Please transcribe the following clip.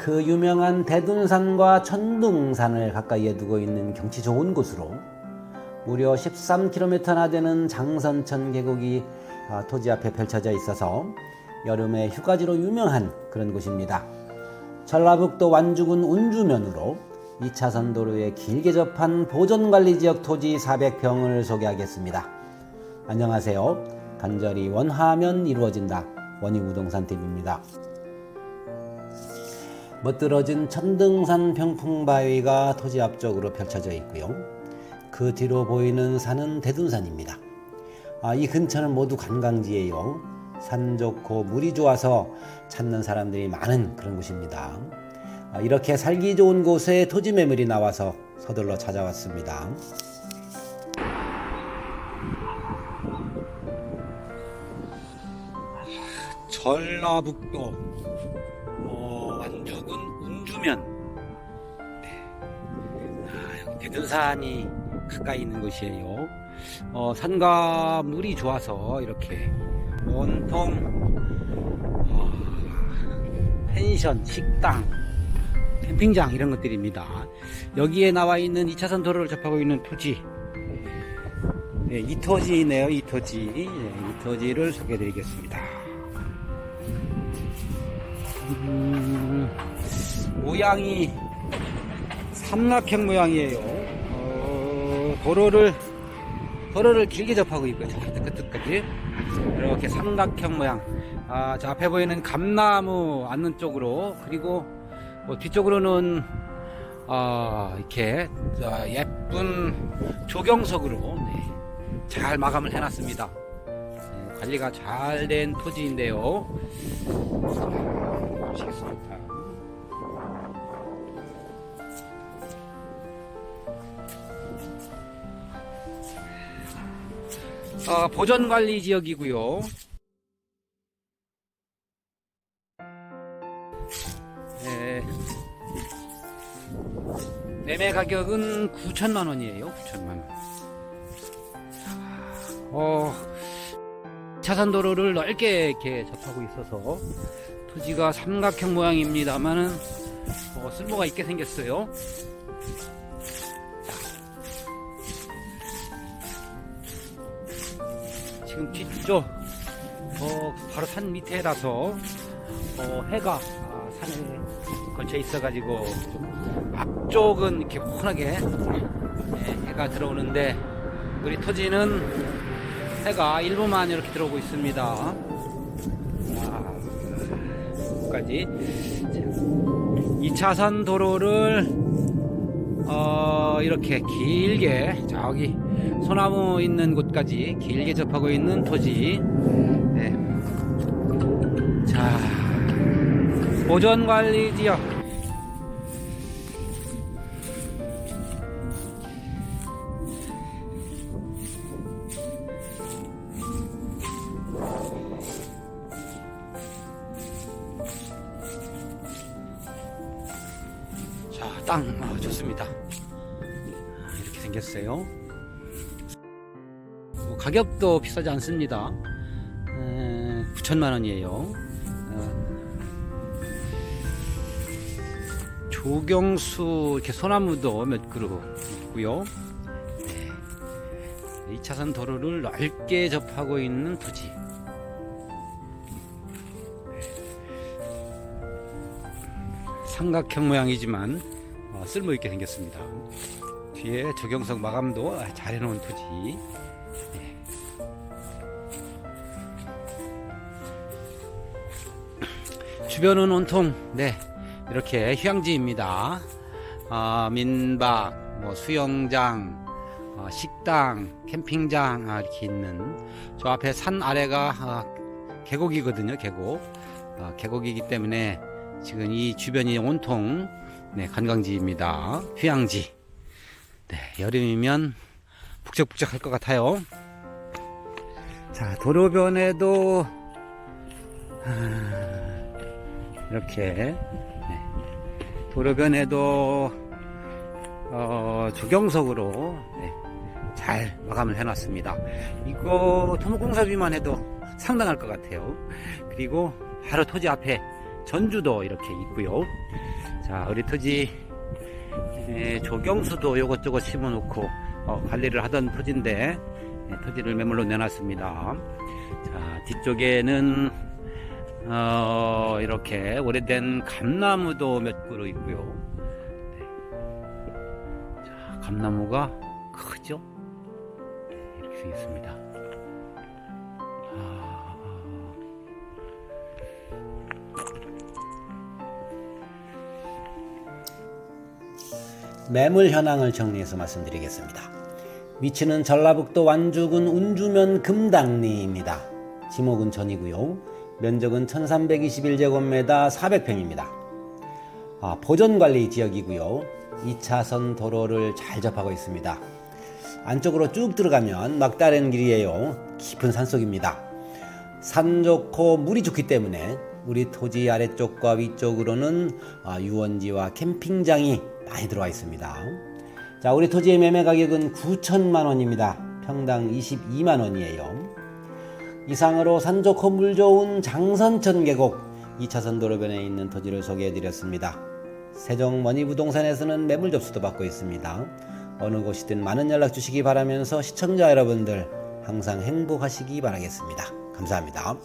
그 유명한 대둔산과 천둥산을 가까이에 두고 있는 경치 좋은 곳으로 무려 13km나 되는 장선천 계곡이 토지 앞에 펼쳐져 있어서 여름에 휴가지로 유명한 그런 곳입니다. 전라북도 완주군 운주면으로 2차선 도로에 길게 접한 보존관리지역 토지 400평을 소개하겠습니다. 안녕하세요. 간절히 원하면 이루어진다. 원희부동산TV입니다. 멋들어진 천등산 평풍바위가 토지 앞쪽으로 펼쳐져 있고요. 그 뒤로 보이는 산은 대둔산입니다. 이 근처는 모두 관광지예요. 산 좋고 물이 좋아서 찾는 사람들이 많은 그런 곳입니다. 이렇게 살기 좋은 곳에 토지 매물이 나와서 서둘러 찾아왔습니다. 전라북도 완주군 운주면, 여기 대둔산이 가까이 있는 곳이에요. 산과 물이 좋아서 이렇게 온통 펜션, 식당, 캠핑장 이런 것들입니다. 여기에 나와 있는 2차선 도로를 접하고 있는 토지, 이 토지네요. 이 토지, 이 토지를 소개해 드리겠습니다. 모양이 삼각형 모양이에요. 도로를 길게 접하고 있고요. 저 끝까지 이렇게 삼각형 모양. 저 앞에 보이는 감나무 앉는 쪽으로, 그리고 뒤쪽으로는 이렇게 예쁜 조경석으로 잘 마감을 해놨습니다. 관리가 잘 된 토지인데요. 보시겠습니다. 보전관리 지역이고요. 매매 가격은 9천만원이에요. 9천만원. 차선도로를 넓게 이렇게 접하고 있어서 토지가 삼각형 모양입니다만은 쓸모가 있게 생겼어요. 지금 뒤쪽 바로 산 밑에라서 해가 산에 걸쳐 있어가지고 좀 앞쪽은 이렇게 환하게 해가 들어오는데, 우리 토지는 해가 일부만 이렇게 들어오고 있습니다. 여기까지 2차선 도로를 이렇게 길게 저기 소나무 있는 곳까지 길게 접하고 있는 토지. 자, 보전관리 지역. 자, 땅 좋습니다. 이렇게 생겼어요. 가격도 비싸지 않습니다. 9천만원이에요. 조경수 이렇게 소나무도 몇 그루 있고요. 2차선 도로를 넓게 접하고 있는 토지. 삼각형 모양이지만 쓸모있게 생겼습니다. 뒤에 조경석 마감도 잘 해놓은 토지. 주변은 온통 이렇게 휴양지입니다. 민박, 수영장, 식당, 캠핑장 이렇게 있는, 저 앞에 산 아래가 계곡이거든요. 계곡이기 때문에 지금 이 주변이 온통 관광지입니다. 휴양지. 여름이면 북적북적할 것 같아요. 자, 도로변에도 이렇게 도로변에도 조경석으로 잘 마감을 해놨습니다. 이거 토목공사비만 해도 상당할 것 같아요. 그리고 바로 토지 앞에 전주도 이렇게 있고요. 자, 우리 토지 조경수도 요것저것 심어놓고 관리를 하던 토지인데 토지를 매물로 내놨습니다. 자, 뒤쪽에는 이렇게 오래된 감나무도 몇 그루 있고요. 네. 자, 감나무가 크죠? 네, 이렇게 생겼습니다. 매물 현황을 정리해서 말씀드리겠습니다. 위치는 전라북도 완주군 운주면 금당리입니다. 지목은 전이고요. 면적은 1321제곱미터 400평입니다. 보전관리 지역이고요. 2차선 도로를 잘 접하고 있습니다. 안쪽으로 쭉 들어가면 막다른 길이에요. 깊은 산속입니다. 산 좋고 물이 좋기 때문에 우리 토지 아래쪽과 위쪽으로는 유원지와 캠핑장이 많이 들어와 있습니다. 자, 우리 토지의 매매 가격은 9천만 원입니다. 평당 22만 원이에요. 이상으로 산 좋고 물 좋은 장선천 계곡 2차선 도로변에 있는 토지를 소개해 드렸습니다. 세종머니부동산에서는 매물 접수도 받고 있습니다. 어느 곳이든 많은 연락 주시기 바라면서 시청자 여러분들 항상 행복하시기 바라겠습니다. 감사합니다.